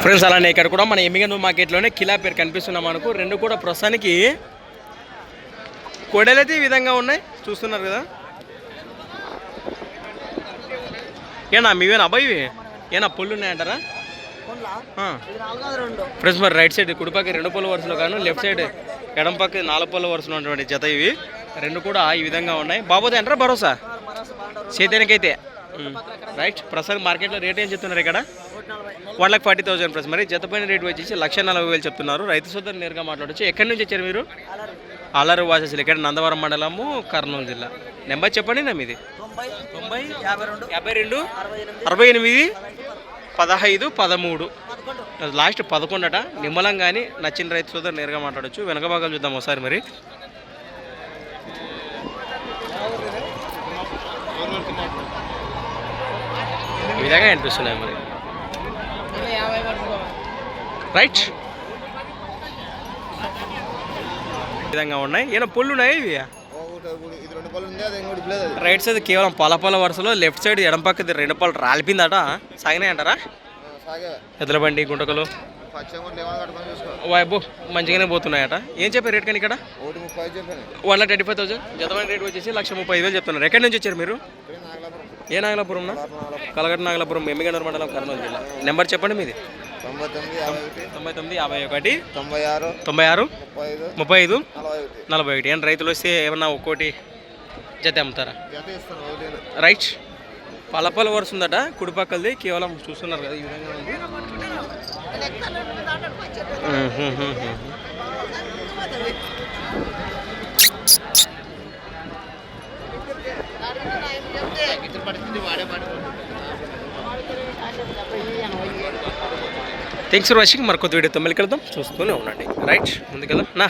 Friends అలానే ఇక్కడ కూడా మన ఎమ్మిగనూరు మార్కెట్లోనే కిలా పేరు కనిపిస్తున్నాం మనకు. రెండు కూడా ప్రస్తుతానికి కొడలైతే ఈ విధంగా ఉన్నాయి, చూస్తున్నారు కదా. ఏనా మీవేనా అబ్బాయి, ఏనా పొల్లు ఉన్నాయంటారా ఫ్రెండ్స్? మరి రైట్ సైడ్ కుడిపక్క 2 పళ్ళ వరుసలో కానీ లెఫ్ట్ సైడ్ ఎడం పక్క 4 పళ్ళ వరుసలో ఉన్నటువంటి జత ఇవి రెండు కూడా ఈ విధంగా ఉన్నాయి. బాబోతే అంటారా భరోసా చేతానికైతే రైట్. ప్రస్తుతం మార్కెట్లో రేట్ ఏం చెప్తున్నారు ఇక్కడ? 1,40,000 ప్లస్. మరి జత పైన రేట్ వచ్చేసి 1,40,000 చెప్తున్నారు. రైతు సోదరు నేరుగా మాట్లాడచ్చు. ఎక్కడి నుంచి వచ్చారు మీరు? అల్లరు వాసెస్ ఇక్కడ నందవరం మండలము, కర్నూలు జిల్లా. నెంబర్ చెప్పండి నా మీది. 90 52 68 15 13 లాస్ట్ 11 అట. నిమ్మలం కానీ నచ్చిన రైతు సోదరు నేరుగా మాట్లాడచ్చు. వెనక భాగాలు చూద్దాం ఒకసారి. మరి ఈ విధంగా అనిపిస్తున్నాయి మరి రైట్. విధంగా ఉన్నాయి. ఏమైనా పొల్లు ఉన్నాయి ఇవి? రైట్ సైడ్ కేవలం పొల వరుసలో, లెఫ్ట్ సైడ్ ఎడం పక్కది 2 పళ్ళు రాలిపిందట. సాగినాయి అంటారా? ఎద్దుల బండి గుంటకలు వైబు మంచిగానే పోతున్నాయట. ఏం చెప్పారు రేట్ కానీ ఇక్కడ? 1,35,000. జతమైన రేట్ వచ్చేసి 1,35,000 చెప్తున్నారు. ఎక్కడి నుంచి వచ్చారు మీరు? ఏ నాగలాపురం? కలగట్ట నాగలాపురం, ఎమ్మిగనూరు మండలం, కర్నూలు జిల్లా. నెంబర్ చెప్పండి మీది. 99 51 96 35 41. ఏమన్నా రైతులు వస్తే ఏమన్నా ఒక్కోటి జత అమ్ముతారా? రైట్. పలపల వరుస ఉందట కుడిపక్కలది. కేవలం చూస్తున్నారు కదా ఈ విధంగా ఉంది. Thanks for watching. మరి కొత్త వీడియోతో మళ్ళీ కలుద్దాం. చూస్తూనే ఉండండి. రైట్. ముందుకెళ్దాం నా